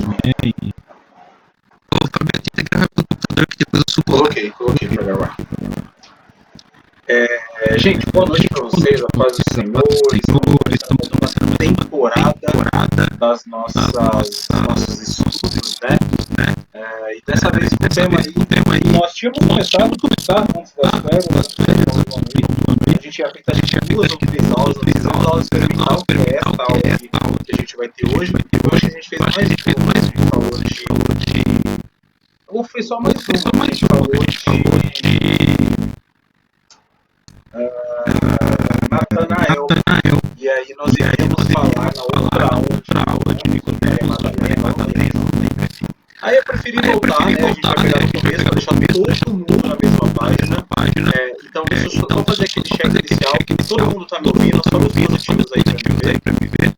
Ô, Fábio, tenta gravar pelo computador que depois eu subo lá. Coloquei pra gravar. Gente, boa noite pra vocês, a paz do Senhor. Estamos começando uma temporada das nossos estudos, né? E dessa vez com o tema aí, nós tínhamos começado antes das férias, a gente ia feito duas ou três aulas experimental, que é esta aula que a gente vai ter hoje. Hoje a gente fez mais uma, a gente falou de... Ou foi só mais uma, a gente falou de... Natanael. E aí nós iremos falar na outra aula de Madalena. Aí eu preferi voltar, né? A gente vai pegar no começo para deixar todo mundo na mesma página. Então deixa eu só fazer aquele check inicial. Todo mundo está me ouvindo, só os positivos aí para me ver.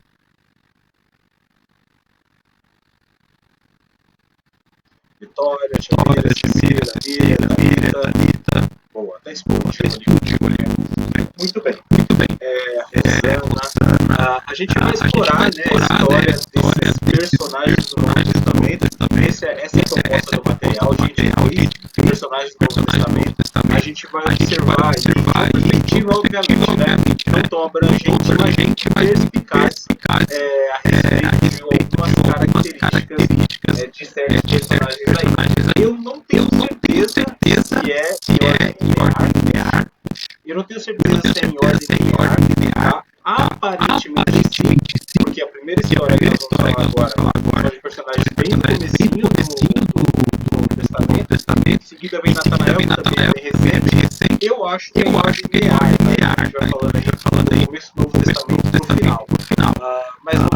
Vitória, Cecília, Anitta. Boa, até explodiu ali. Muito bem. Rosana. A gente vai explorar, né, a história desses personagens do Novo Testamento. Essa é a proposta do material. A gente tem personagens do Novo Testamento. A gente vai observar e objetivo, obviamente, né, não tão abrangente, mas perspicaz a respeito de algumas características de certos personagens aí. Eu não tenho certeza se é linear. Eu não tenho certeza se é em ordem linear. Aparentemente sim, porque a primeira história que nós vamos falar agora é de personagens bem no comecinho do Novo Testamento. Em seguida vem Natanael, que também é bem recente. Eu acho que é em ordem linear. A gente vai falando aí do começo do Novo Testamento pro final. Mas não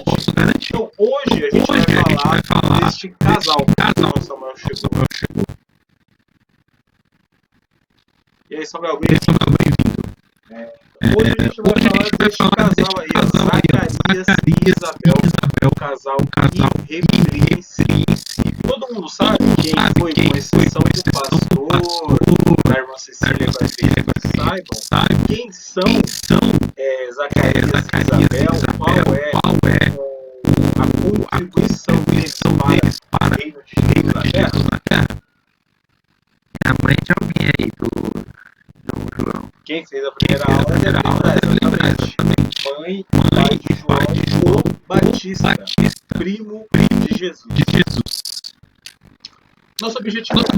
posso garantir. Então hoje a gente vai falar deste casal que o Samuel chegou. E aí, Samuel, bem-vindo. Hoje a gente vai falar deste casal aí, Zacarias e Isabel, o casal irrepreensível. Todo mundo sabe quem foi, com exceção do pastor, da irmã Cecília, saibam quem são Zacarias e Isabel, qual é a contribuição deles para o reino de Deus na Terra. É a mãe de alguém aí do João. Quem fez a primeira aula deve lembrar exatamente. Mãe de João Batista, primo de Jesus. Nosso objetivo aqui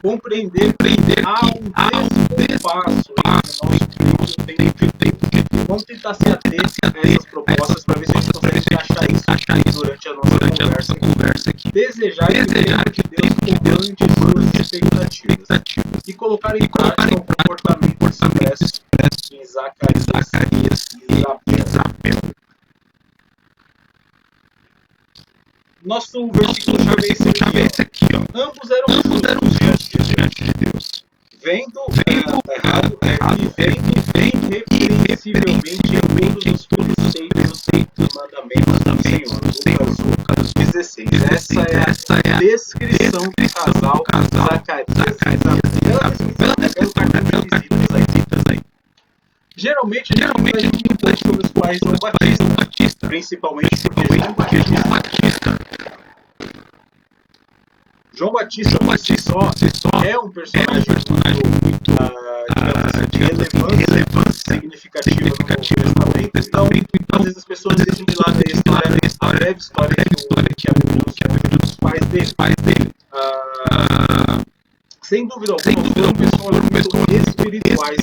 compreender há um descompasso entre o nosso tempo e tempo. Vamos tentar se ater a essas propostas para ver se a gente consegue encaixar isso durante a nossa conversa aqui. Desejar que Deus comande suas expectativas e colocar em prática o comportamento expresso em Zacarias e Isabel. Nosso versículo chave é esse aqui, ó. Ambos eram justos diante de Deus. Vendo irrepreensivelmente em todos os preceitos e mandamentos do Senhor. Lucas 16. Essa é a descrição do casal Zacarias e Isabel. Aí. Geralmente a gente vai um pouco sobre os pais de João Batista, principalmente porque João Batista. João Batista por si só é um personagem muito de relevância significativa no Novo Testamento. Então, às vezes as pessoas deixam de lado a breve história que a Bíblia dos pais dele. Sem dúvida alguma, foram pessoas espirituais.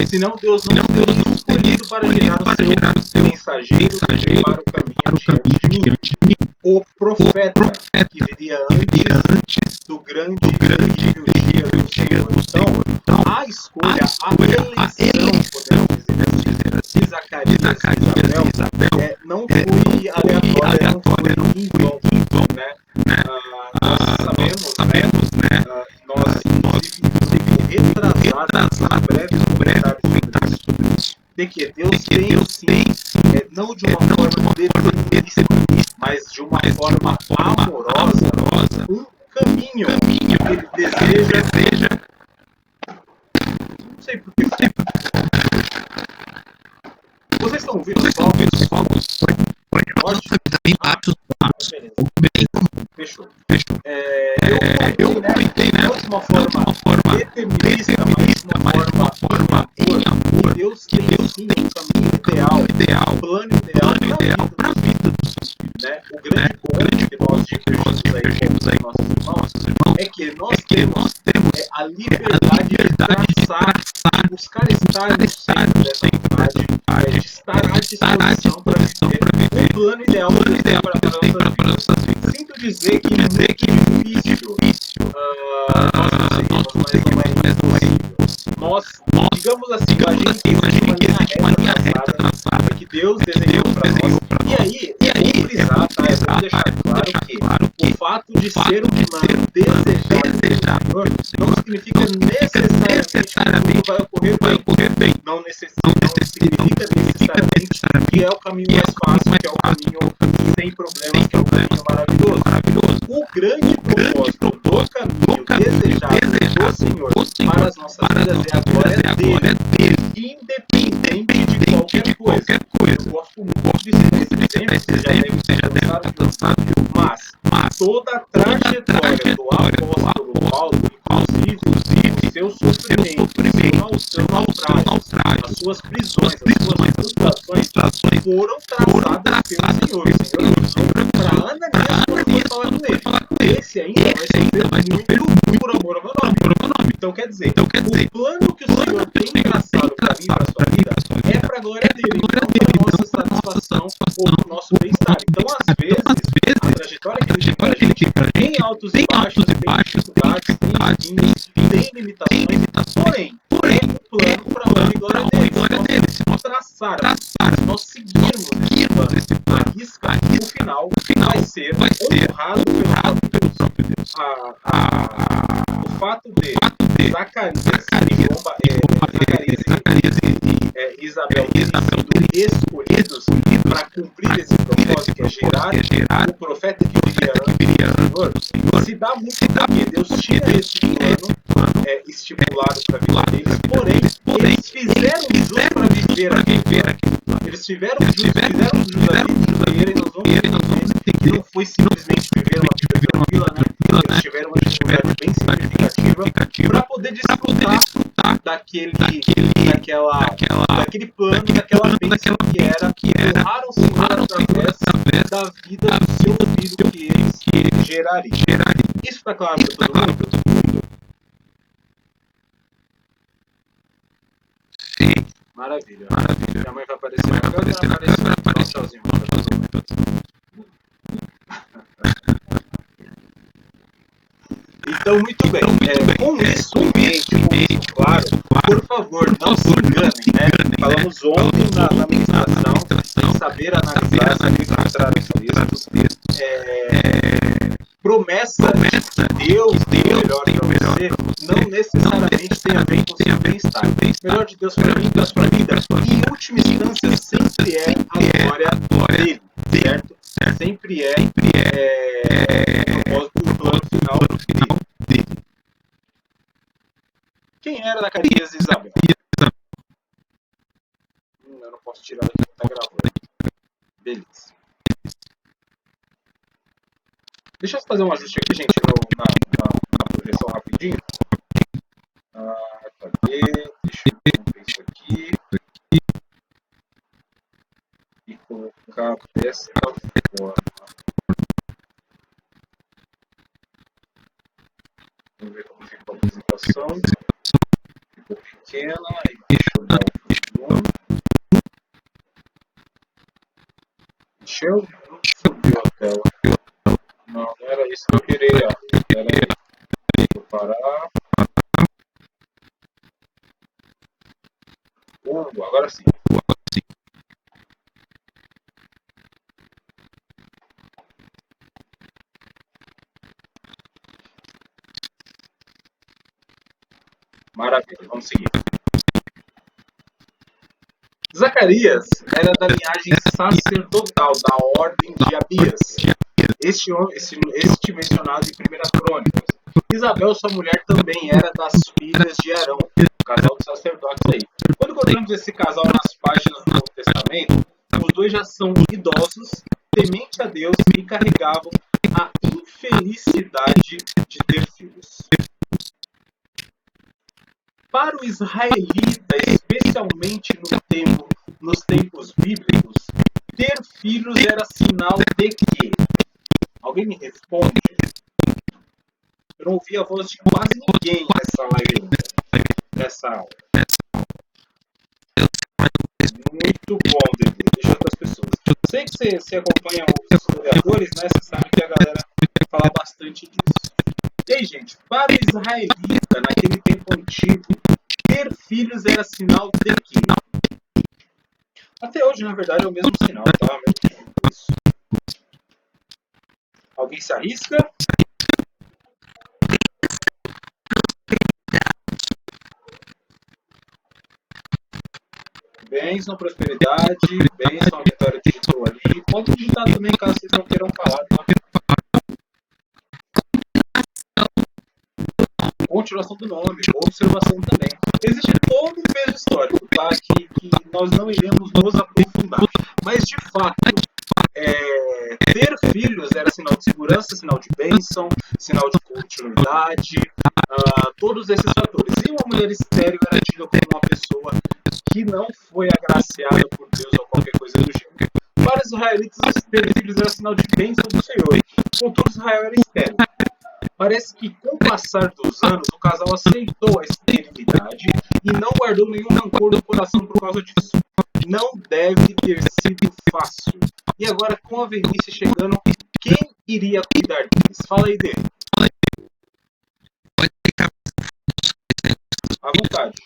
Senão Deus não teria escolhido para gerar o seu mensageiro para o caminho diante de mim. O profeta que viria antes do grande dia do Senhor. Então, a escolha, a eleição, podemos dizer assim, de Zacarias e Isabel não foi aleatória, não foi em vão, né? Nós sabemos, né? Nós retrasados, breves comentários sobre isso, de que Deus tem, não de uma forma determinista, mas de uma forma amorosa, um caminho que ele deseja. Não sei porquê. Vocês estão ouvindo os fogos? pode? Tem vários lados. Beleza. Bem comum. Fechou. Fechou. Eu comentei, né? Não de uma forma determinista, mas de uma forma em amor. Deus tem sim um caminho ideal, plano ideal para a vida dos seus filhos. Né? O grande ponto que nós divergimos aí com os nossos irmãos é que nós temos a liberdade de traçar, de buscar estar no centro dessa vontade, de estar à disposição para viver o plano ideal para nossas vidas. Sinto dizer que é muito difícil, nós conseguimos, mas não é impossível. Nós, digamos assim, imagine que existe uma linha reta traçada que Deus desenhou para nós. E aí, vou frisar, tá? Eu vou deixar claro que o fato de ser um plano desejado pelo Senhor não significa necessariamente que tudo vai ocorrer bem. Não significa necessariamente que é o caminho mais fácil, que é o caminho sem problemas, que é o caminho maravilhoso. O grande propósito do caminho desejado do Senhor para as nossas vidas é a glória dele, independente de qualquer coisa. Eu gosto muito de citar esse exemplo, você já deve estar cansado de ouvir, mas toda a trajetória do apóstolo Paulo, inclusive o seu sofrimento, o seu naufrágio, as suas prisões, as suas frustrações, foram traçadas pelo Senhor. O Senhor para Ananias quando foi falar com ele. Esse ainda vai sofrer muito por amor ao meu nome. Então quer dizer, o plano que o Senhor tem traçado para mim, para a sua vida, é para a glória dele, não para a nossa satisfação ou para o nosso bem-estar. Então, às vezes, a trajetória que ele tem para a gente tem altos e baixos, tem dificuldades, tem limitações, porém, é um plano para a honra e glória dele. Se nós traçarmos, se nós seguirmos esse plano, o final vai ser honrado pelo próprio Deus. O fato de Zacarias e Isabel terem sido escolhidos para cumprir esse propósito, que é gerar o profeta que viria antes do Senhor, se dá muito porque Deus tinha esse plano estipulado para a vida deles, porém, eles fizeram jus para viver aquele plano. Eles fizeram jus a viver e nós vamos entender que não foi simplesmente viver uma vida tranquila, né? Eles tiveram uma dificuldade bem significativa para poder desfrutar daquele plano, daquela bênção que era honrar o Senhor através da vida do seu filho que eles gerariam. Isso está claro para todo mundo? Sim. Maravilha. Minha mãe vai aparecer na câmera, vai aparecer. Tchauzinho. Então, muito bem. Com isso em mente, claro, por favor, não se enganem, né? Falamos ontem na ministração em saber analisar, saber filtrar os textos. Promessa de Deus tem o melhor para você, não necessariamente tem a ver com o seu bem-estar. O melhor de Deus para mim, Deus para a vida, e em última instância, sempre é a glória dele, certo? Sempre é o propósito do plano final dele. Quem era Zacarias e Isabel? Eu não posso tirar aqui, está gravando. Beleza. Deixa eu fazer um ajuste aqui, gente, na projeção rapidinho. Cadê? Deixa eu ver isso aqui. E colocar dessa forma. Vamos ver como ficou a apresentação. Ficou pequena. E deixa eu dar o zoom. Encheu? Subiu a tela. Não era isso que eu queria. Vou parar. Agora sim. Maravilha, vamos seguir. Zacarias era da linhagem sacerdotal da ordem de Abias. Este mencionado em 1 Crônicas. Isabel, sua mulher, também era das filhas de Arão, o casal de sacerdotes aí. Quando encontramos esse casal nas páginas do Novo Testamento, os dois já são idosos temente a Deus e carregavam a infelicidade de ter filhos. Para o israelita, especialmente nos tempos bíblicos, ter filhos era sinal de quê? Alguém me responde? Eu não ouvi a voz de quase ninguém nessa live ainda, nessa aula. Muito bom, Dede. Deixa outras pessoas. Sei que você acompanha os historiadores, né? Você sabe que a galera fala bastante disso. E aí, gente, para o israelita, naquele tempo antigo, ter filhos era sinal de quê? Até hoje, na verdade, é o mesmo sinal, tá? Isso. Alguém se arrisca? Bênção, prosperidade, bênção, a Vitória digitou ali. Pode digitar também, caso vocês não queiram falar, tá? Continuação do nome, observação também. Existe todo um peso histórico, tá? Que nós não iremos nos aprofundar. Mas, de fato, ter filhos era sinal de segurança, sinal de bênção, sinal de continuidade, todos esses fatores. E uma mulher estéril era tida como uma pessoa que não foi agraciada por Deus ou qualquer coisa do gênero. Para os israelitas, ter filhos era sinal de bênção do Senhor. Contudo, Israel era estéril. Parece que, com o passar dos anos, o casal aceitou a esterilidade e não guardou nenhum rancor no coração por causa disso. Não deve ter sido fácil. E agora, com a velhice chegando, quem iria cuidar deles? Fala aí dele. À vontade.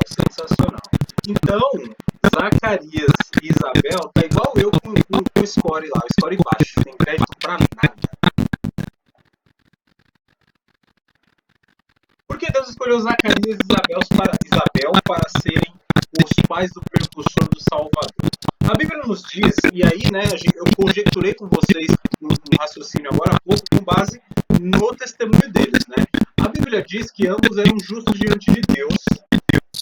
Sensacional. Então, Zacarias e Isabel tá igual eu com o score lá, o score baixo, tem crédito pra nada. Por que Deus escolheu Zacarias e Isabel para serem os pais do precursor do Salvador? A Bíblia nos diz, e aí, né, eu conjecturei com vocês um raciocínio agora há pouco com base no testemunho deles, né? A Bíblia diz que ambos eram justos diante de Deus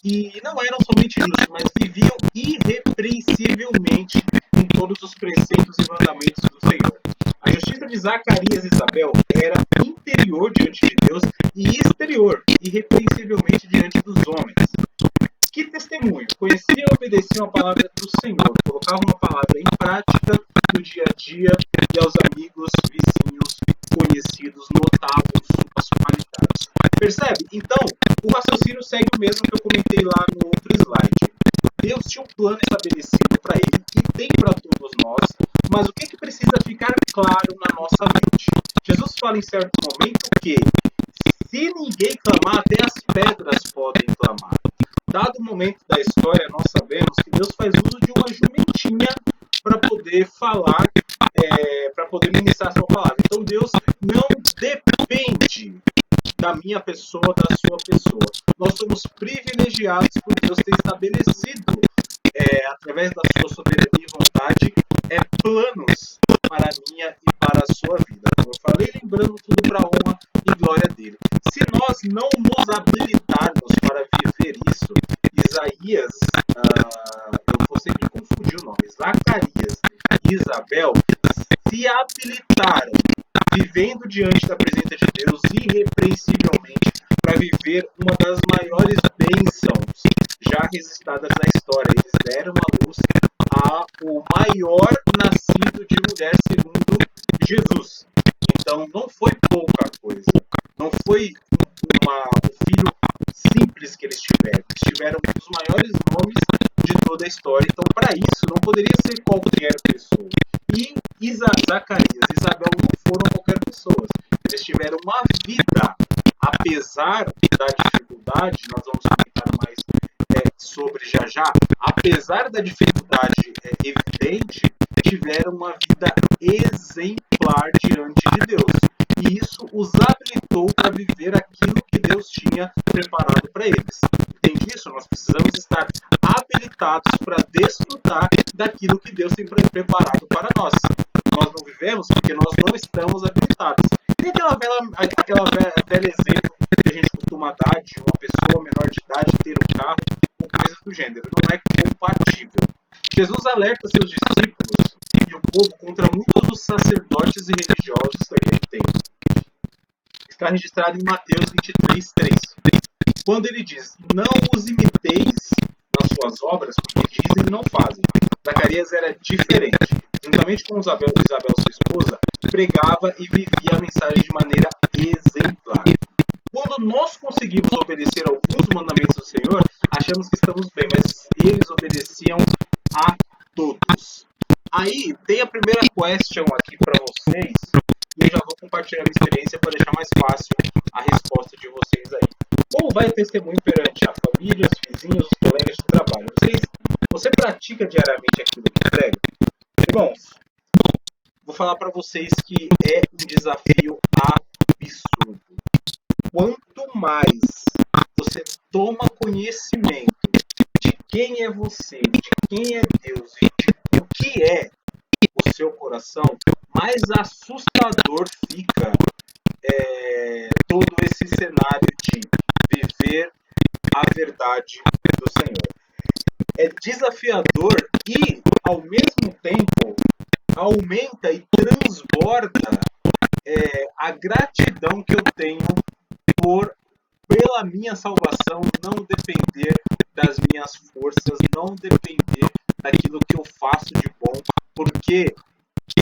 e não eram somente justos, mas viviam irrepreensivelmente em todos os preceitos e mandamentos do Senhor. A justiça de Zacarias e Isabel era interior diante de Deus e exterior, irrepreensivelmente diante dos homens. Que testemunho! Conheciam e obedeciam a palavra do Senhor, colocavam a palavra em prática no dia a dia e aos amigos, vizinhos, conhecidos notavam suas qualidades. Percebe? Então, o raciocínio segue o mesmo que eu comentei lá no outro slide. Deus tinha um plano estabelecido para ele e tem para todos nós, mas o que precisa ficar claro na nossa mente? Jesus fala em certo momento que se ninguém clamar, até as pedras podem clamar. Dado o momento da história, nós sabemos que Deus faz uso de uma jumentinha para poder falar, para poder ministrar a sua palavra. Então Deus não depende da minha pessoa, da sua pessoa. Nós somos privilegiados por Deus ter estabelecido, através da sua soberania e vontade, planos para a minha e para a sua vida. Como eu falei, lembrando tudo para a honra e glória dele. Se nós não nos habilitarmos para viver isso, Isaías, eu vou sempre confundir o nome, Zacarias e Isabel se habilitaram, vivendo diante da presença de Deus irrepreensivelmente, para viver uma das maiores bênçãos já registradas na história. Eles deram à luz o maior nascido de mulher segundo Jesus. Então, não foi pouca coisa. Não foi um filho simples que eles tiveram. Eles tiveram um dos maiores nomes de toda a história. Então, para isso, não poderia ser qualquer pessoa. E Zacarias e Isabel não foram qualquer pessoa. Eles tiveram uma vida, apesar da dificuldade, nós vamos comentar mais sobre já, apesar da dificuldade evidente, tiveram uma vida exemplar diante de Deus. E isso os habilitou para viver aquilo que Deus tinha preparado para eles. Entende isso? Nós precisamos estar habilitados para desfrutar daquilo que Deus tem preparado para nós. Nós não vivemos porque nós não estamos habilitados. Tem aquela velha exemplo que a gente costuma dar de uma pessoa menor de idade ter um carro ou coisas do gênero. Não é compatível. Jesus alerta seus discípulos e o povo contra muitos dos sacerdotes e religiosos daquele tempo. Está registrado em Mateus 23:3. Quando ele diz, não os imiteis nas suas obras, porque dizem e não fazem. Zacarias era diferente. Juntamente com Isabel, sua esposa, pregava e vivia a mensagem de maneira exemplar. Quando nós conseguimos obedecer alguns mandamentos do Senhor, achamos que estamos bem, mas eles obedeciam a todos. Aí, tem a primeira question aqui para vocês, e eu já vou compartilhar a minha experiência para deixar mais fácil a resposta de vocês aí. Como vai o testemunho perante a família, os vizinhos, os colegas de trabalho? Você pratica diariamente aquilo que prega? Irmãos, vou falar para vocês que é um desafio absurdo. Quanto mais você toma conhecimento de quem é você, de quem é Deus e de o que é o seu coração, mais assustador fica todo esse cenário de viver a verdade do Senhor. É desafiador e, ao mesmo tempo, aumenta e transborda a gratidão que eu tenho pela minha salvação não depender das minhas forças, não depender daquilo que eu faço de bom, porque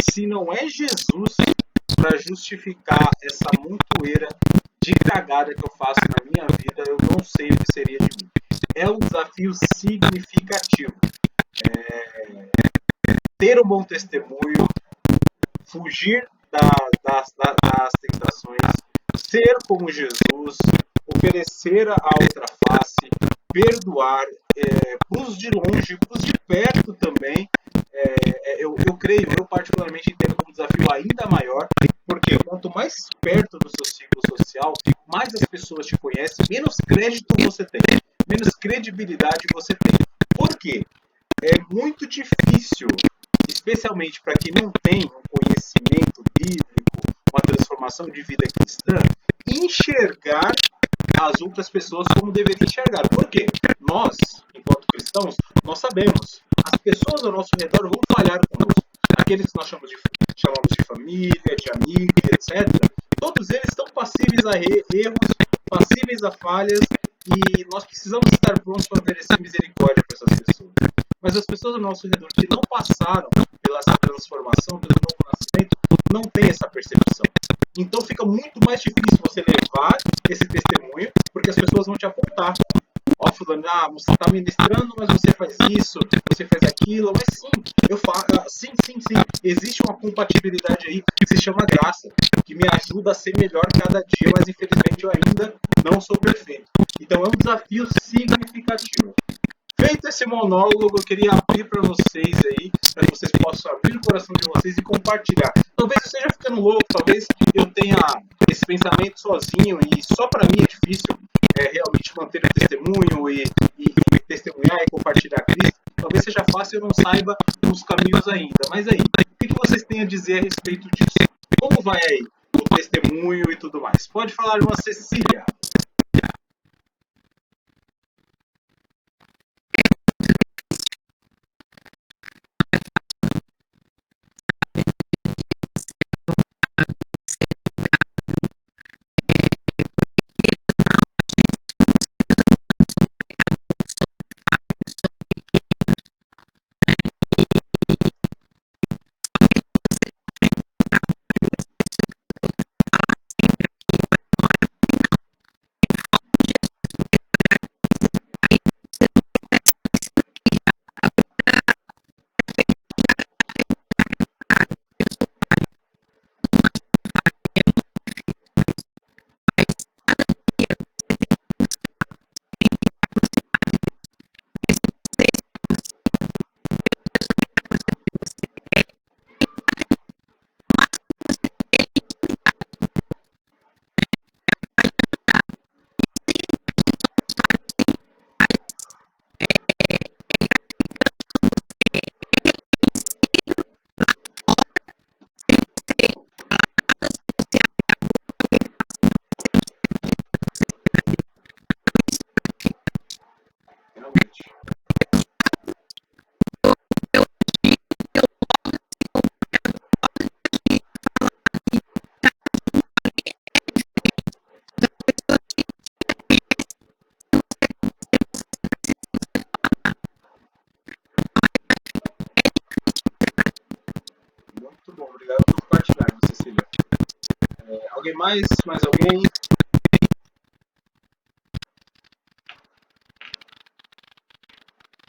se não é Jesus para justificar essa montoeira de cagada que eu faço na minha vida, eu não sei o que seria de mim. É um desafio significativo. Ter um bom testemunho, fugir das tentações, ser como Jesus, oferecer a outra face, perdoar, pros de longe, pros de perto também. Eu creio, eu particularmente entendo como um desafio ainda maior, porque quanto mais perto do seu ciclo social, mais as pessoas te conhecem, menos crédito você tem, menos credibilidade você tem. Por quê? É muito difícil, especialmente para quem não tem um conhecimento bíblico, uma transformação de vida cristã, enxergar as outras pessoas como deveriam enxergar. Por quê? Nós, enquanto cristãos, nós sabemos, as pessoas ao nosso redor vão falhar conosco. Aqueles que nós chamamos de família, de amigos, etc. Todos eles estão passíveis a erros, passíveis a falhas, e nós precisamos estar prontos para oferecer misericórdia para essas pessoas. Mas as pessoas ao nosso redor que não passaram pela transformação, pelo novo nascimento, não têm essa percepção. Então fica muito mais difícil você levar esse testemunho, porque as pessoas vão te apontar. Ó, fulano, você está ministrando, mas você faz isso, você faz aquilo. Mas sim, eu falo, sim. Existe uma compatibilidade aí que se chama graça, que me ajuda a ser melhor cada dia, mas infelizmente eu ainda não sou perfeito. Então é um desafio significativo. Feito esse monólogo, eu queria abrir para vocês aí, para que vocês possam abrir o coração de vocês e compartilhar. Talvez eu esteja ficando louco, talvez eu tenha esse pensamento sozinho e só para mim é difícil realmente manter o testemunho e testemunhar e compartilhar Cristo. Talvez seja fácil e eu não saiba os caminhos ainda. Mas aí, o que vocês têm a dizer a respeito disso? Como vai aí o testemunho e tudo mais? Pode falar, irmã Cecília. Mais alguém?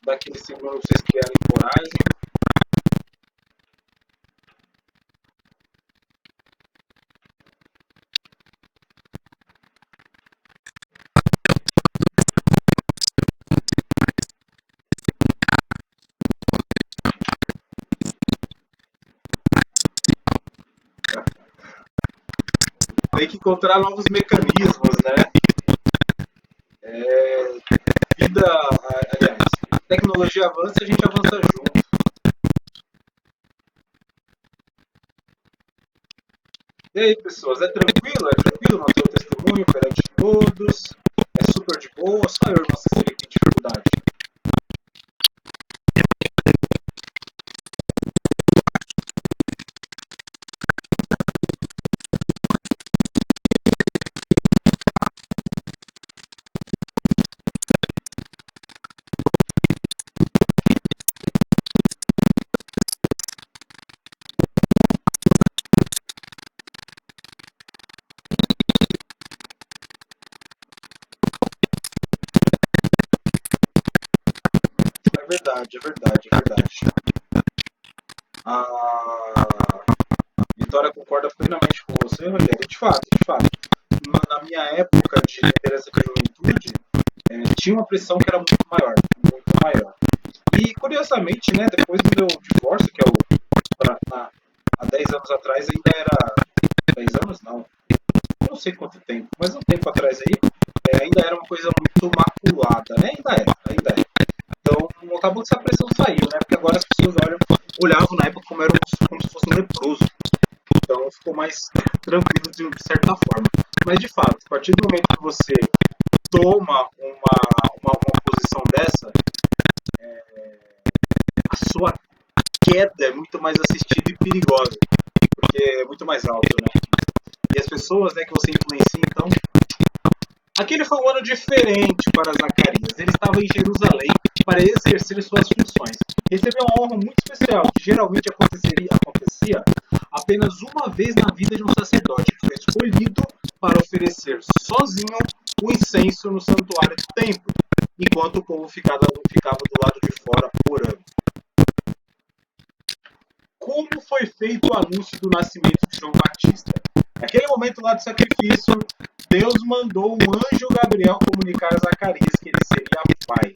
Dá aquele segundo pra vocês criarem coragem. Tem que encontrar novos mecanismos, né? Aliás, tecnologia avança e a gente avança junto. E aí, pessoas, é tranquilo? É tranquilo manter o testemunho perante todos? É super de boa? Só eu, nossa, seria que tem dificuldade. É verdade, é verdade, é verdade. A Vitória concorda plenamente com você, Rogério. De fato, na minha época de liderança de juventude, tinha uma pressão que era muito maior, muito maior. E, curiosamente, né, depois do meu divórcio, que é há 10 anos atrás, ainda era... 10 anos? Não. Eu não sei quanto tempo, mas um tempo atrás aí, ainda era uma coisa muito maculada, né? Ainda é. Então, acabou que essa pressão saiu, né? Porque agora as pessoas olhavam na época como se fosse um leproso. Então, ficou mais tranquilo de certa forma. Mas, de fato, a partir do momento que você toma uma posição dessa, a sua queda é muito mais assistida e perigosa, porque é muito mais alto, né? E as pessoas, né, que você influencia, então... Aquele foi um ano diferente para Zacarias. Ele estava em Jerusalém para exercer suas funções. Recebeu uma honra muito especial, que geralmente acontecia apenas uma vez na vida de um sacerdote, que foi escolhido para oferecer sozinho o incenso no santuário do templo, enquanto o povo ficava do lado de fora orando. Como foi feito o anúncio do nascimento de João Batista? Naquele momento lá do sacrifício, Deus mandou o anjo Gabriel comunicar a Zacarias que ele seria pai.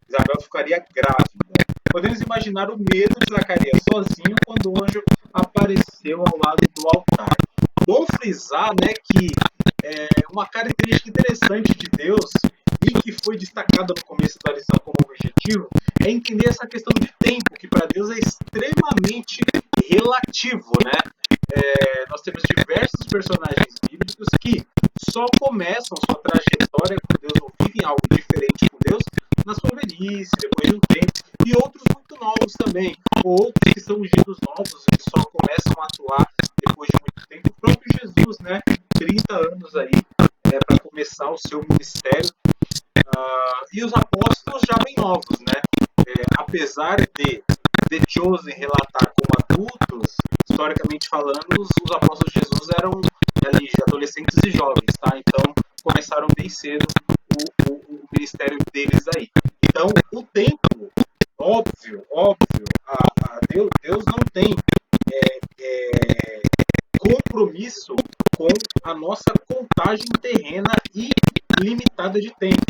Isabel ficaria grávida. Podemos imaginar o medo de Zacarias sozinho quando o anjo apareceu ao lado do altar. Bom frisar, né, que uma característica interessante de Deus e que foi destacada no começo da lição como objetivo é entender essa questão de tempo, que para Deus é extremamente relativo, né? Nós temos diversos personagens bíblicos que só começam sua trajetória com Deus ou vivem algo diferente com Deus na sua velhice, depois de um tempo, e outros muito novos também, ou outros que são ungidos novos e só começam a atuar depois de muito tempo. O próprio Jesus, né? 30 anos aí para começar o seu ministério. E os apóstolos já bem novos, né? Apesar de The Chosen relatar como adultos, historicamente falando, os apóstolos de Jesus eram ali, adolescentes e jovens, tá? Então começaram bem cedo o ministério deles aí. Então o tempo, óbvio, Deus não tem compromisso com a nossa contagem terrena e limitada de tempo.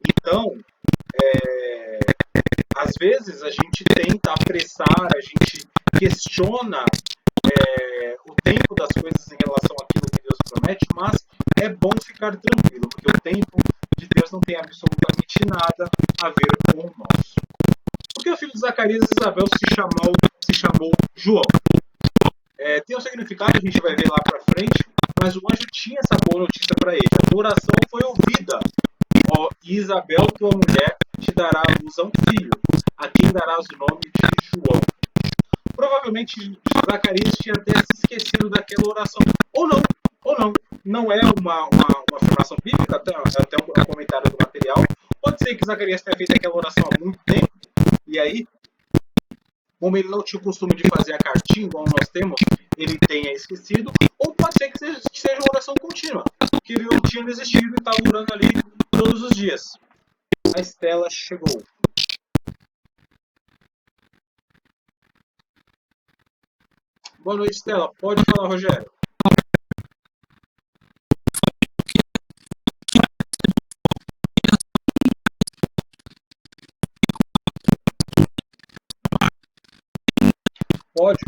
Então, às vezes a gente tenta apressar, a gente questiona o tempo das coisas em relação àquilo que Deus promete, mas é bom ficar tranquilo, porque o tempo de Deus não tem absolutamente nada a ver com o nosso. Por que o filho de Zacarias e Isabel se chamou João? Tem um significado, a gente vai ver lá para frente, mas o anjo tinha essa boa notícia para ele. A tua oração foi ouvida. Ó, Isabel, tua mulher, te dará à luz a um filho, a quem darás o nome de João. Provavelmente Zacarias tinha até se esquecido daquela oração. Ou não. Não é uma afirmação bíblica, até um comentário do material. Pode ser que Zacarias tenha feito aquela oração há muito tempo, e aí, como ele não tinha o costume de fazer a cartinha, igual nós temos, ele tenha esquecido, ou pode ser que seja uma oração contínua. dias. A Estela chegou. Boa noite, Estela. Pode falar, Rogério. Pode.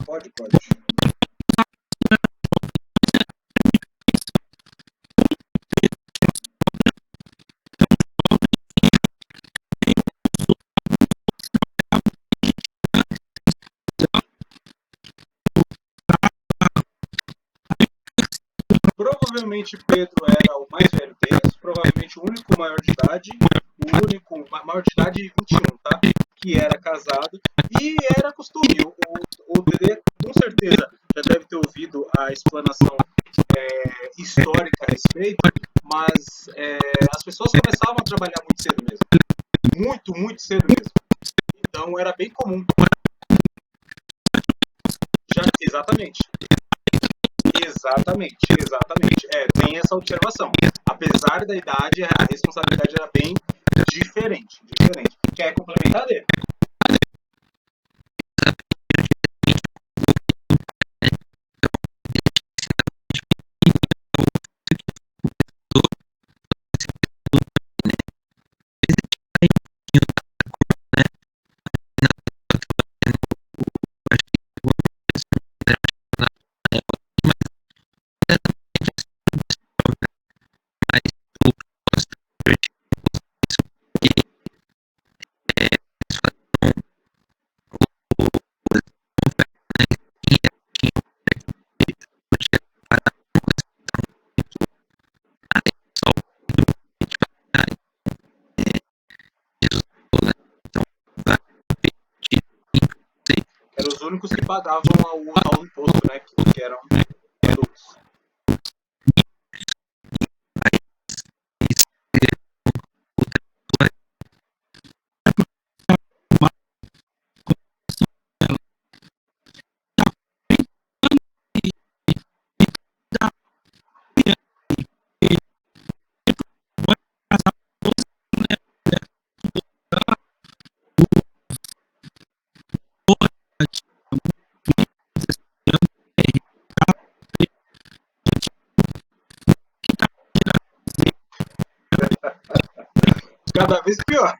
Provavelmente Pedro era o mais velho deles, provavelmente o único maior de idade, o único maior de idade de 21, tá? Que era casado e era costume. O Dedê, com certeza, já deve ter ouvido a explanação histórica a respeito, mas as pessoas começavam a trabalhar muito cedo mesmo. Muito cedo mesmo. Então era bem comum. Exatamente. Tem essa observação. Apesar da idade, a responsabilidade era bem diferente. Quer complementar, Dê? Eram os únicos que pagavam ao imposto, né? Que eram adultos. Cada vez pior.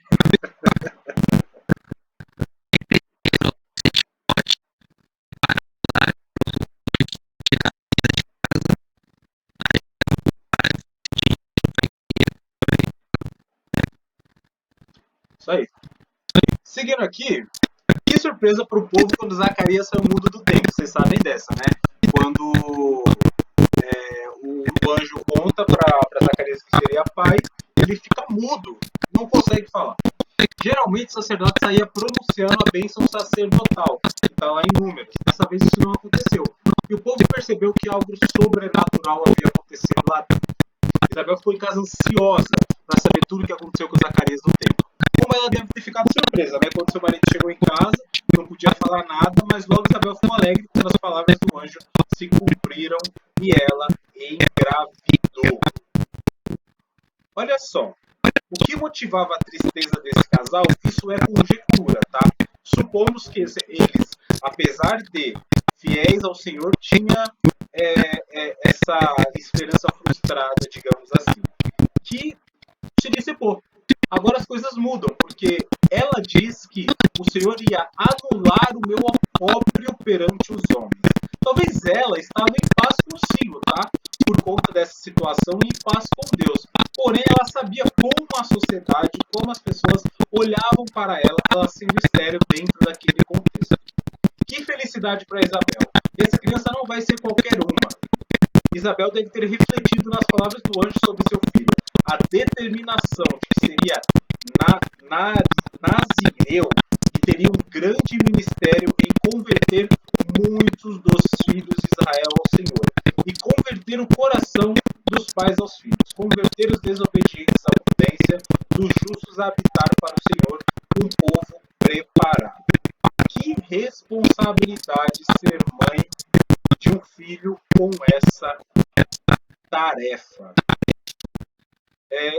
Isso aí. Seguindo aqui, que surpresa para o povo quando Zacarias saiu mudo do templo. Vocês sabem dessa, né? Quando o anjo conta para Zacarias que seria pai, ele fica mudo, não consegue falar. Geralmente o sacerdote saía pronunciando a bênção sacerdotal, que está lá em Números. Dessa vez isso não aconteceu. E o povo percebeu que algo sobrenatural havia acontecido lá dentro. Isabel ficou em casa ansiosa para saber tudo o que aconteceu com Zacarias no templo. Como ela deve ter ficado surpresa, né? Quando seu marido chegou em casa, não podia falar nada, mas logo Isabel ficou alegre quando as palavras do anjo se cumpriram e ela engravidou. Olha só, o que motivava a tristeza desse casal, isso é conjectura, tá? Supomos que eles, apesar de fiéis ao Senhor, tinham essa esperança frustrada, digamos assim, que se dissipou. Agora as coisas mudam, porque ela diz que o Senhor ia anular o meu opróbrio perante os homens. Talvez ela estava em paz consigo, tá? Por conta dessa situação e em paz com Deus. Porém, ela sabia como a sociedade, como as pessoas olhavam para ela sendo estéril dentro daquele contexto. Que felicidade para Isabel. Essa criança não vai ser qualquer uma. Isabel deve ter refletido nas palavras do anjo sobre seu filho. A determinação de que seria nazireu e teria um grande ministério em converter muitos dos filhos de Israel ao Senhor. E converter o coração dos pais aos filhos. Converter os desobedientes à prudência, dos justos a habitar para o Senhor, um povo preparado. Que responsabilidade ser mãe de um filho com essa tarefa.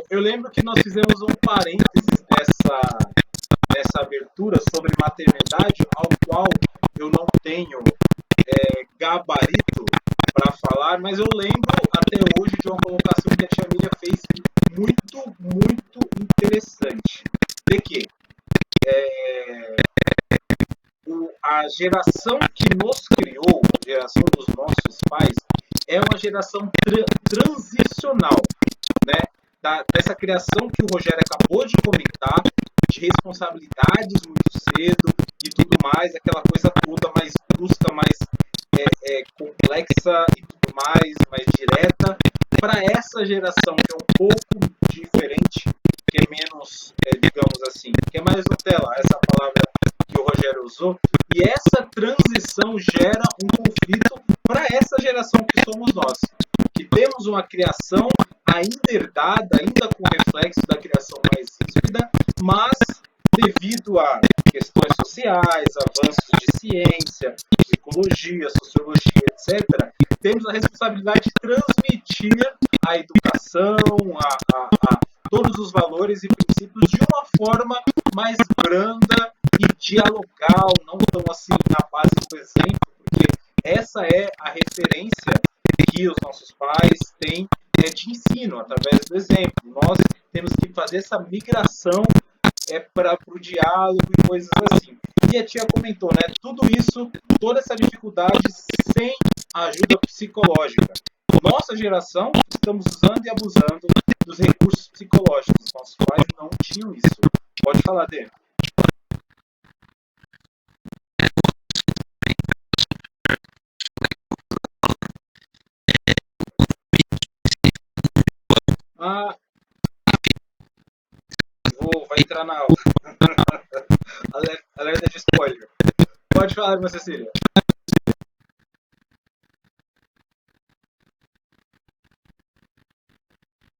Eu lembro que nós fizemos um parênteses nessa abertura sobre maternidade, ao qual eu não tenho gabarito para falar, mas eu lembro até hoje de uma colocação que a tia Miriam fez muito interessante. De que a geração que nos criou, a geração dos nossos pais, é uma geração transicional, né? Dessa criação que o Rogério acabou de comentar, de responsabilidades muito cedo e tudo mais, aquela coisa toda mais brusca, mais complexa e tudo mais direta, para essa geração que é um pouco diferente, que é menos, digamos assim, que é mais Nutella, essa palavra que o Rogério usou, e essa transição gera um conflito para essa geração que somos nós, que temos uma criação ainda herdada, ainda com reflexo da criação mais ríspida, mas devido a questões sociais, avanços de ciência, psicologia, sociologia, etc., temos a responsabilidade de transmitir a educação, todos os valores e princípios de uma forma mais branda e dialogal, não tão assim na base do exemplo, porque essa é a referência que os nossos pais têm de ensino, através do exemplo. Nós temos que fazer essa migração para o diálogo e coisas assim. E a tia comentou, né? Tudo isso, toda essa dificuldade sem a ajuda psicológica. Nossa geração, estamos usando e abusando dos recursos psicológicos. Nossos pais não tinham isso. Pode falar, Dê. Ah, vai entrar na aula. Alerta de spoiler. Pode falar, irmã Cecília.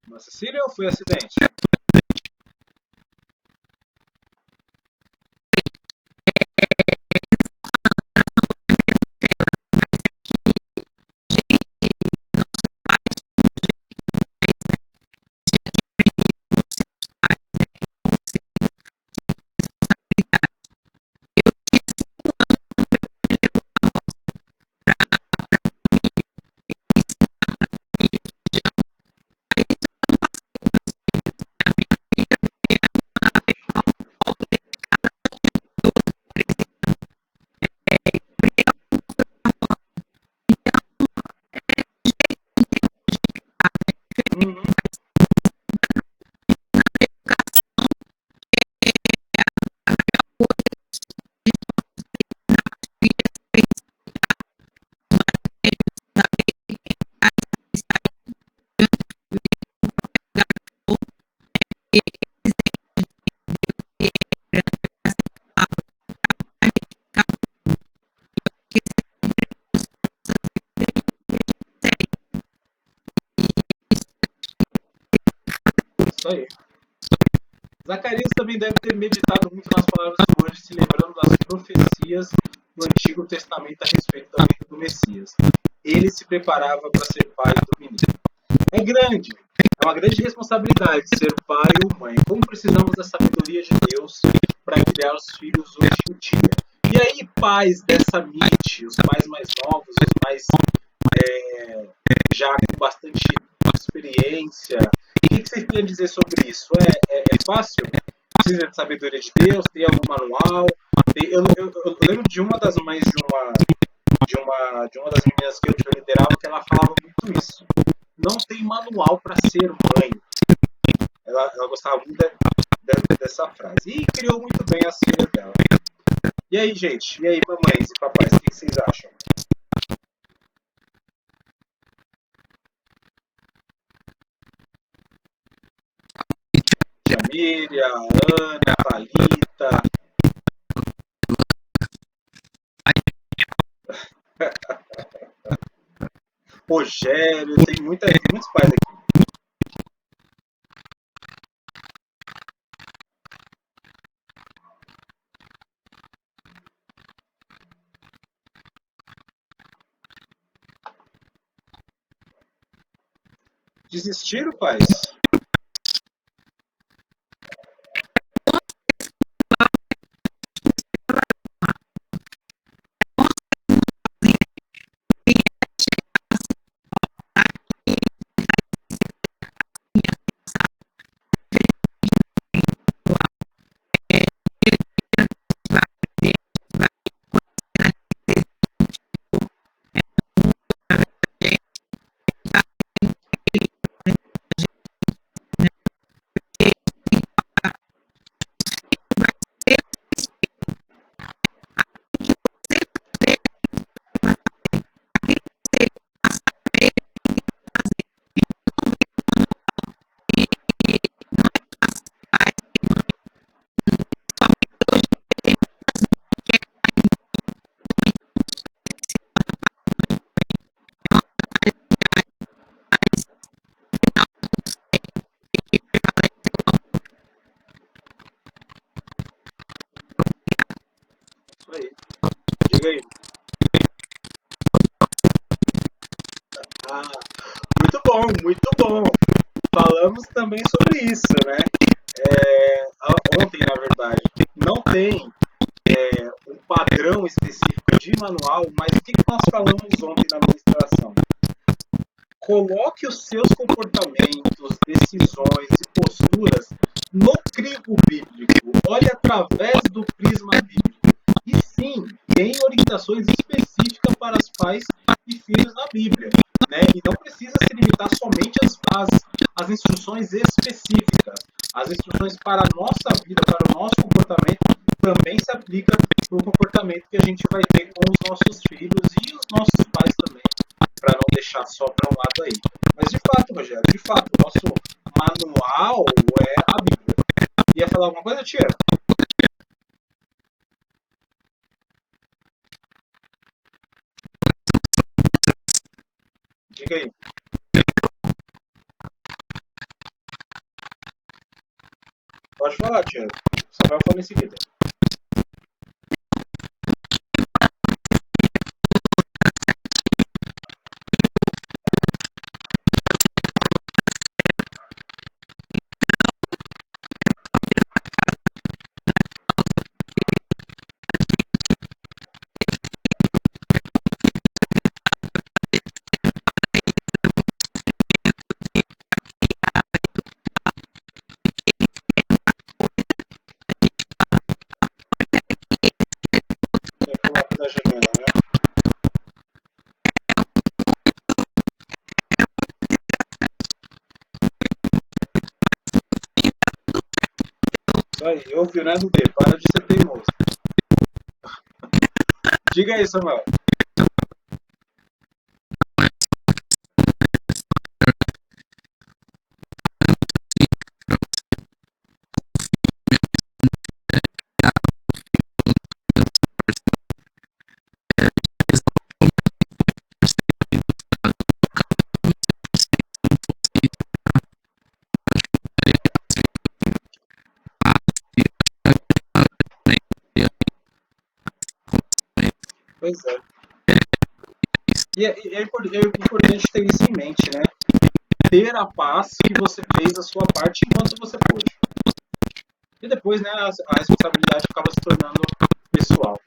Irmã Cecília ou foi acidente? Uhum. Isso aí. Zacarias também deve ter meditado muito nas palavras do anjo, se lembrando das profecias do Antigo Testamento a respeito da vinda do Messias. Ele se preparava para ser pai do menino. É grande, é uma grande responsabilidade ser pai ou mãe. Como precisamos da sabedoria de Deus para criar os filhos hoje em dia. E aí, pais dessa MIT, os pais mais novos, os mais já com bastante experiência, o que vocês têm a dizer sobre isso? É fácil? Precisa de sabedoria de Deus? Tem algum manual? Eu lembro de uma das mães de uma das meninas que eu liderava que ela falava muito isso. Não tem manual para ser mãe. Ela gostava muito dessa frase. E criou muito bem as filhas dela. E aí, gente? E aí, mamães e papais? O que vocês acham? Tia Miriam, Ana, Thalita. Rogério, tem muitos pais aqui. Desistiram, pais? muito bom. Falamos também sobre isso, né? Ontem, na verdade. Não tem um padrão específico de manual, mas o que nós falamos ontem na administração? Coloque os seus comportamentos, decisões e posturas no crivo bíblico. Olhe através do prisma bíblico. E sim, tem orientações específicas para os pais e filhos na Bíblia. Né? E não precisa se limitar somente às instruções específicas. As instruções para a nossa vida, para o nosso comportamento, também se aplica para o comportamento que a gente vai ter com os nossos filhos e os nossos pais também, para não deixar só para um lado aí. Mas de fato, Rogério, o nosso manual é a Bíblia. Ia falar alguma coisa, tia? Diga aí. Pode falar, tia. Samuel fala em seguida. Da janela, né? Isso aí, ouviu, né, do D? Para de ser teimoso. Diga aí, Samuel. Pois é. E é importante ter isso em mente, né? Ter a paz que você fez a sua parte enquanto você pôde. E depois, né, a responsabilidade acaba se tornando pessoal.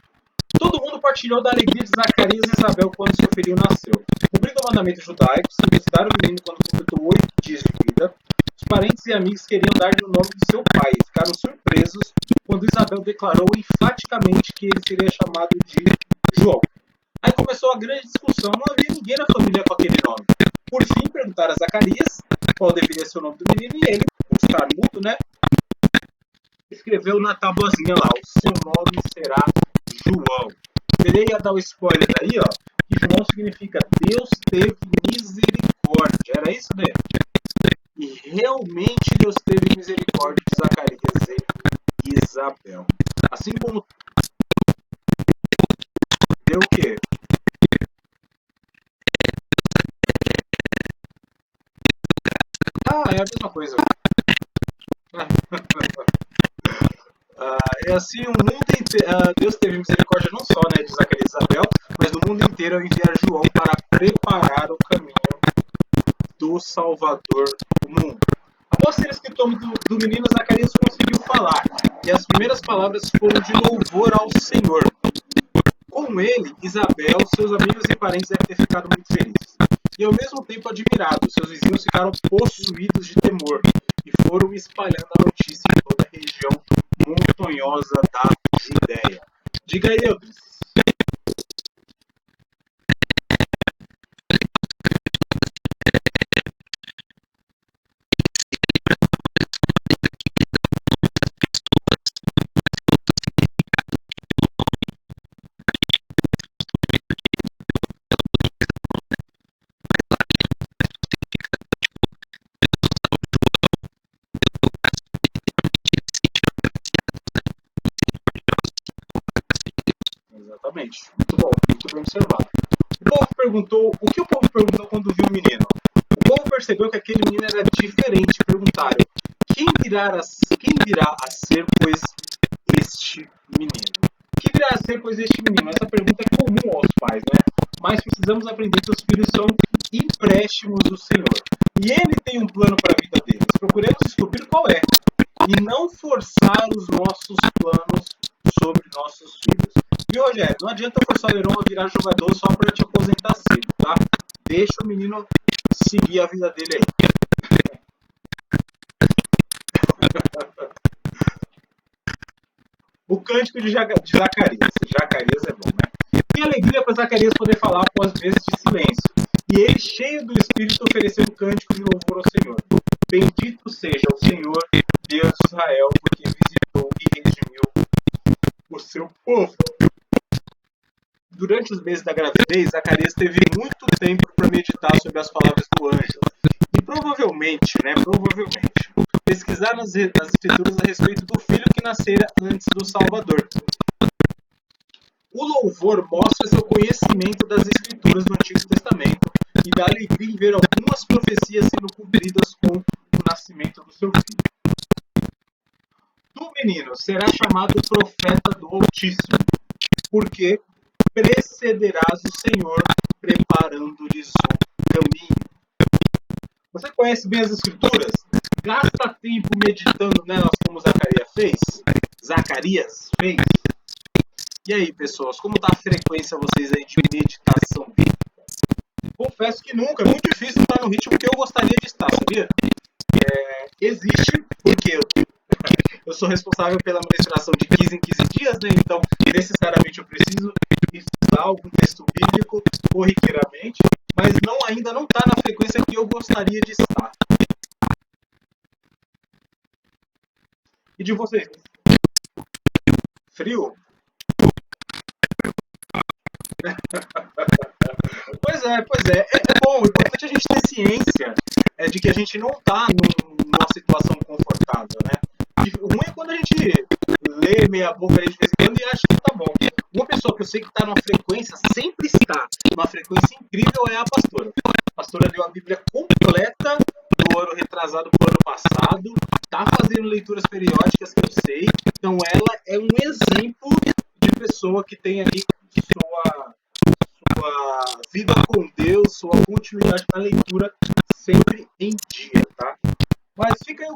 Todo mundo partilhou da alegria de Zacarias e Isabel quando seu filho nasceu. Cumprindo o mandamento judaico, circuncidaram o menino quando completou 8 dias de vida. Os parentes e amigos queriam dar-lhe o nome de seu pai e ficaram surpresos quando Isabel declarou enfaticamente que ele seria chamado de João. Aí começou a grande discussão, não havia ninguém na família com aquele nome. Por fim, perguntaram a Zacarias qual deveria ser o nome do menino e ele, por estar mudo, né, escreveu na tabuazinha lá, o seu nome será João. Ele ia dar o spoiler aí, ó, que João significa Deus teve misericórdia. Era isso, né? E realmente Deus teve misericórdia de Zacarias e Isabel. Assim como deu o quê? Ah, é a mesma coisa. É assim, o mundo inteiro, Deus teve misericórdia não só, né, de Zacarias e Isabel, mas do mundo inteiro ao enviar João para preparar o caminho do Salvador do mundo. Após ser escritor do menino, Zacarias conseguiu falar, e as primeiras palavras foram de louvor ao Senhor. Com ele, Isabel, seus amigos e parentes devem ter ficado muito felizes. E ao mesmo tempo admirados, seus vizinhos ficaram possuídos de temor e foram espalhando a notícia em toda a região montanhosa da Judéia. Diga aí, Eudes. Exatamente. Muito bem observado. O que o povo perguntou quando viu o menino? O povo percebeu que aquele menino era diferente e perguntaram: quem virá a ser, pois, este menino? Quem virá a ser, pois, este menino? Essa pergunta é comum aos pais, né? Mas precisamos aprender que os filhos são empréstimos do Senhor. E Ele tem um plano para a vida deles. Procuremos descobrir qual é. E não forçar os nossos planos sobre nossos filhos. E, Rogério, não adianta forçar o Heron a virar jogador só para te aposentar cedo, tá? Deixa o menino seguir a vida dele aí. O cântico de Zacarias. Zacarias é bom, né? Que alegria para Zacarias poder falar após meses de silêncio. E ele, cheio do Espírito, ofereceu um cântico de louvor ao Senhor. Bendito seja o Senhor, Deus de Israel, porque visitou e redimiu o seu povo. Durante os meses da gravidez, Zacarias teve muito tempo para meditar sobre as palavras do anjo. E provavelmente, pesquisar nas escrituras a respeito do filho que nascera antes do Salvador. O louvor mostra seu conhecimento das escrituras do Antigo Testamento e dá alegria em ver algumas profecias sendo cumpridas com o nascimento do seu filho. Tu, menino, será chamado profeta do Altíssimo, porque precederás o Senhor, preparando-lhes o caminho. Você conhece bem as escrituras? Gasta tempo meditando nelas como Zacarias fez. E aí, pessoas, como está a frequência vocês aí de meditação bíblica? Confesso que nunca, é muito difícil estar no ritmo que eu gostaria de estar, sabia? Existe, porque eu sou responsável pela ministração de 15 em 15 dias, né? Então, necessariamente eu preciso estudar algum texto bíblico corriqueiramente, mas ainda não está na frequência que eu gostaria de estar. E de vocês? Frio? Pois é. É bom, é importante a gente ter ciência de que a gente não está numa situação confortável, né? E o ruim é quando a gente lê meia boca de vez em quando e acha que tá bom. Uma pessoa que eu sei que está numa frequência, sempre está numa frequência incrível, é a pastora. A pastora leu a Bíblia completa do ano retrasado pro ano passado, tá fazendo leituras periódicas que eu sei, então ela é um exemplo de pessoa que tem ali sua vida com Deus, sua continuidade na leitura sempre em dia, tá? Mas fica aí.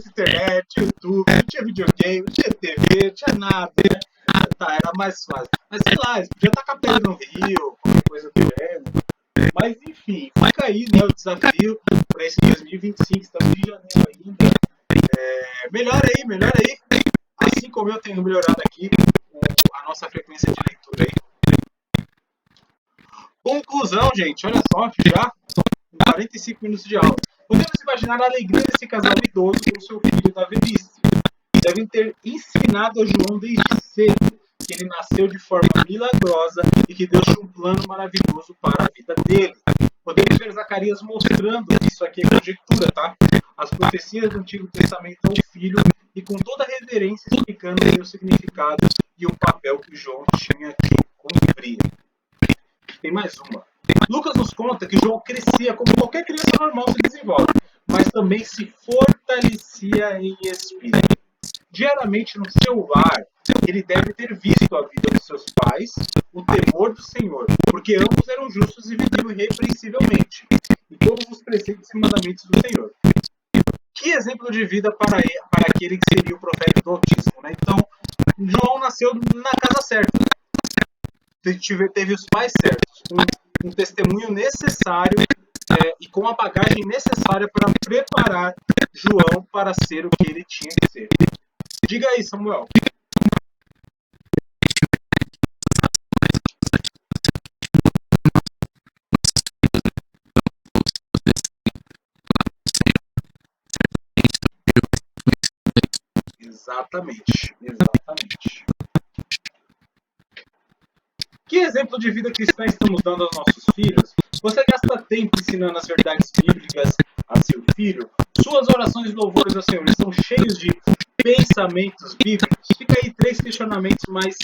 Internet, YouTube, não tinha videogame, não tinha TV, não tinha nada, né? Tá, era mais fácil. Mas sei lá, podia estar com a pedra no rio, qualquer coisa do gênero. Mas enfim, fica aí, né, o desafio para esse 2025, estamos em janeiro ainda. Melhor aí. Assim como eu tenho melhorado aqui a nossa frequência de leitura aí. Conclusão, gente, olha só, já 45 minutos de aula. Podemos imaginar a alegria desse casal idoso com seu filho da velhice. Devem ter ensinado a João desde cedo que ele nasceu de forma milagrosa e que Deus tinha um plano maravilhoso para a vida dele. Podemos ver Zacarias mostrando, isso aqui é conjectura, tá? As profecias do Antigo Testamento ao filho e com toda a reverência explicando o significado e o papel que João tinha que cumprir. Tem mais uma. Lucas nos conta que João crescia como qualquer criança normal se desenvolve, mas também se fortalecia em espírito. Diariamente no seu lar, ele deve ter visto a vida dos seus pais, o temor do Senhor, porque ambos eram justos e viviam irrepreensivelmente, e todos os preceitos e mandamentos do Senhor. Que exemplo de vida para aquele que seria o profeta do Altíssimo, né? Então, João nasceu na casa certa, teve os pais certos, um testemunho necessário e com a bagagem necessária para preparar João para ser o que ele tinha que ser. Diga aí, Samuel. Exatamente. Que exemplo de vida cristã estamos dando aos nossos filhos? Você gasta tempo ensinando as verdades bíblicas a seu filho? Suas orações e louvores ao Senhor estão cheios de pensamentos bíblicos? Fica aí 3 questionamentos mais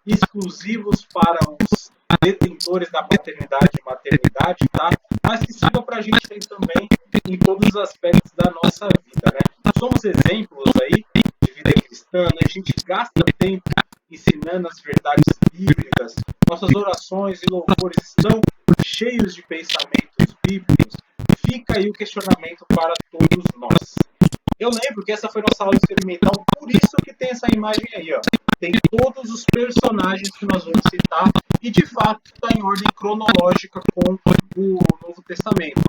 exclusivos para os detentores da paternidade e maternidade, tá? Mas que sirva para a gente aí também em todos os aspectos da nossa vida, né? Somos exemplos aí de vida cristã. meditando, a gente gasta tempo ensinando as verdades bíblicas, nossas orações e louvores estão cheios de pensamentos bíblicos, fica aí o questionamento para todos nós. Eu lembro que essa foi nossa aula experimental, por isso que tem essa imagem aí, ó. Tem todos os personagens que nós vamos citar e, de fato, está em ordem cronológica com o Novo Testamento.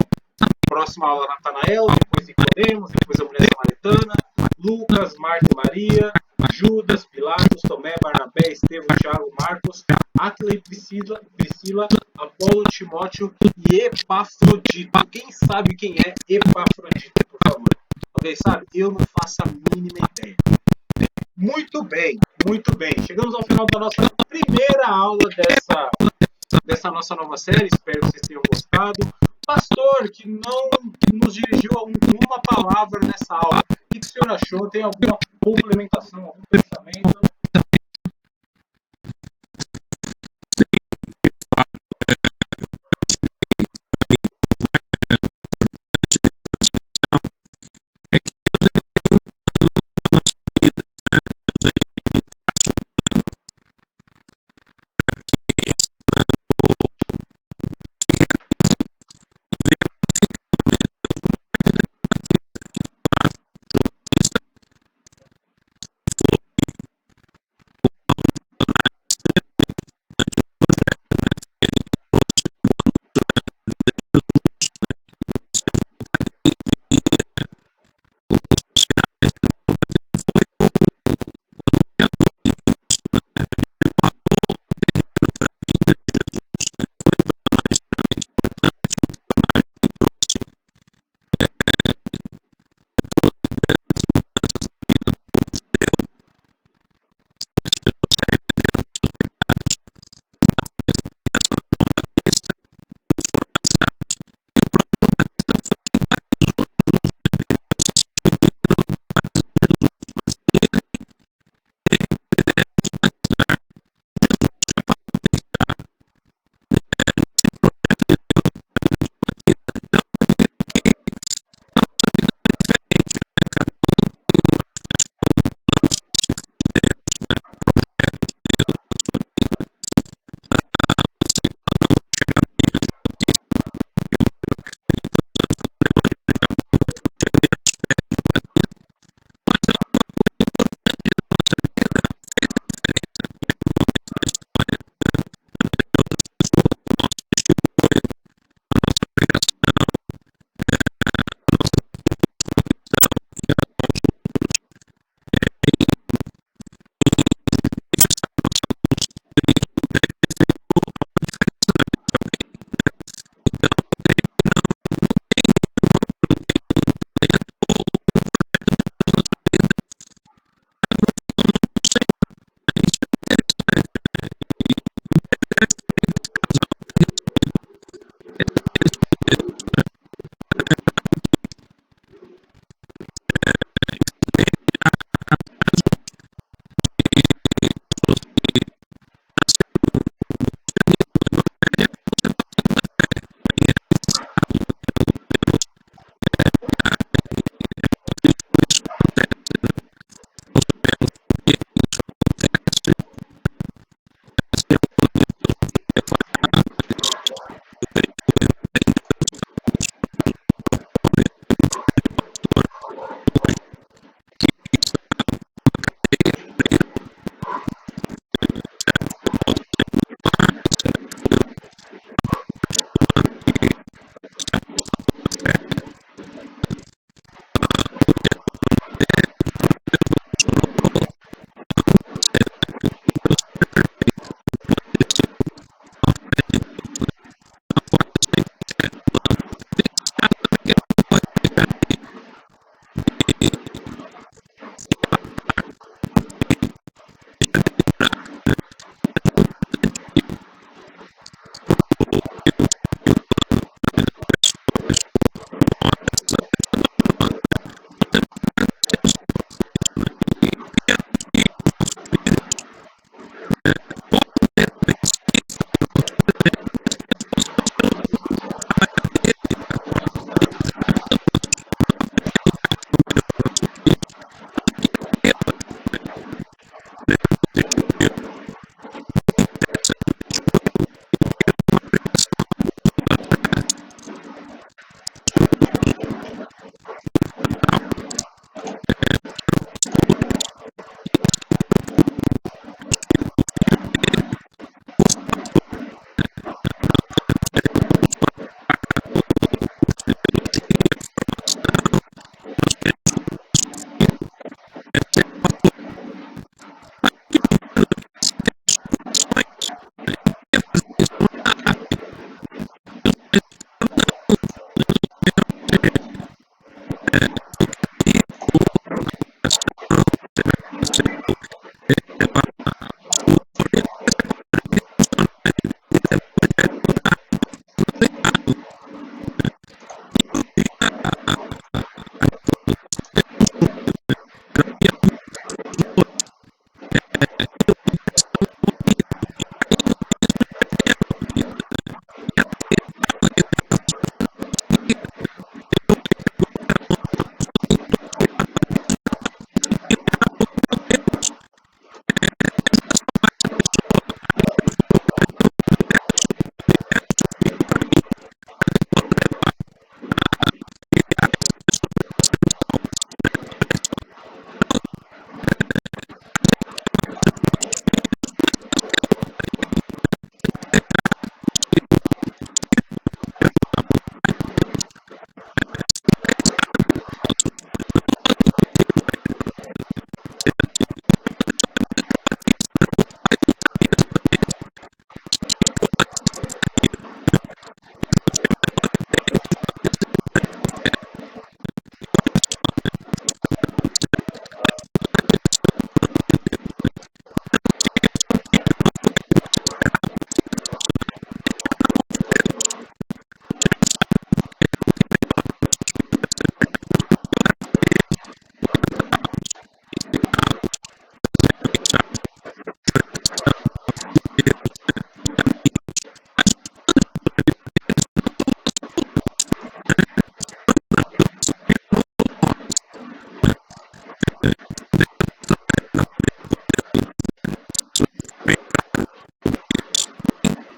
Próxima aula, Natanael, depois Nicodemos, depois a mulher samaritana, Lucas, Marta e Maria, Judas, Pilatos, Tomé, Barnabé, Estevão, Tiago, Marcos, Áquila e Priscila, Apolo, Timóteo e Epafrodito. Quem sabe quem é Epafrodito, por favor? Alguém sabe? Eu não faço a mínima ideia. Muito bem, muito bem. Chegamos ao final da nossa primeira aula dessa nossa nova série. Espero que vocês tenham gostado. Pastor, que não nos dirigiu uma palavra nessa aula. O que o senhor achou? Tem alguma complementação, algum pensamento?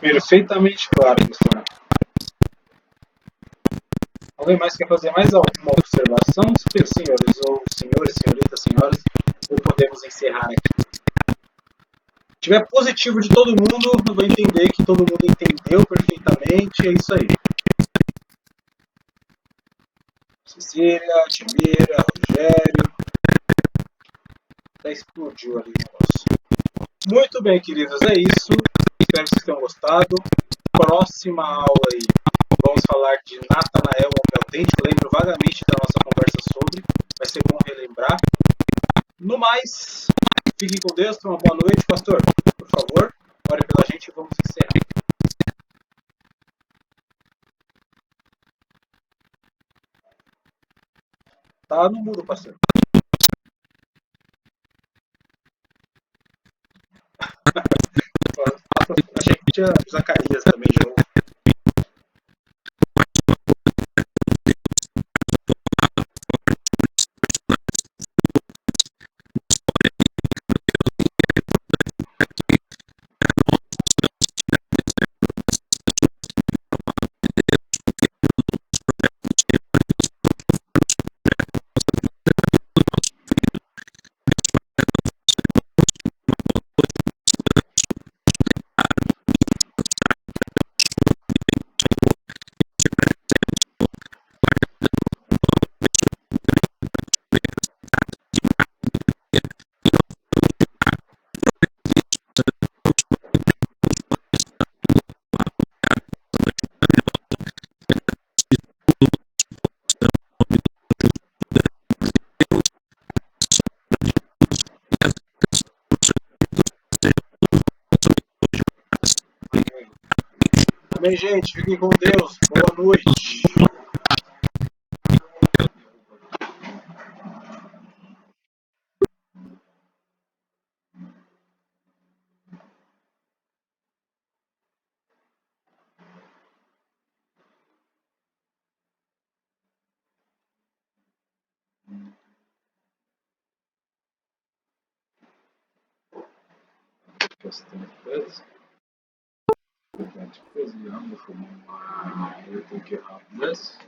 Perfeitamente claro, pastor. Alguém mais quer fazer mais alguma observação, senhores, ou senhores, senhoritas, senhoras? Ou podemos encerrar aqui? Se tiver positivo de todo mundo, eu vou entender que todo mundo entendeu perfeitamente. É isso aí. Cecília, Timira, Rogério. Até explodiu ali o negócio. Muito bem, queridos, é isso. Espero que vocês tenham gostado. Próxima aula aí, vamos falar de Natanael, homem autêntico. Lembro vagamente da nossa conversa sobre. Vai ser bom relembrar. No mais, fiquem com Deus. Tenham uma boa noite. Pastor, por favor, ore pela gente e vamos encerrar. Tá no mudo, pastor. Achei que tinha Zacarias também de novo. Amém, gente. Fiquem com Deus. Boa noite. Bastante coisa. Bastante coisa. Vamos fumar. Eu tenho que rápido this.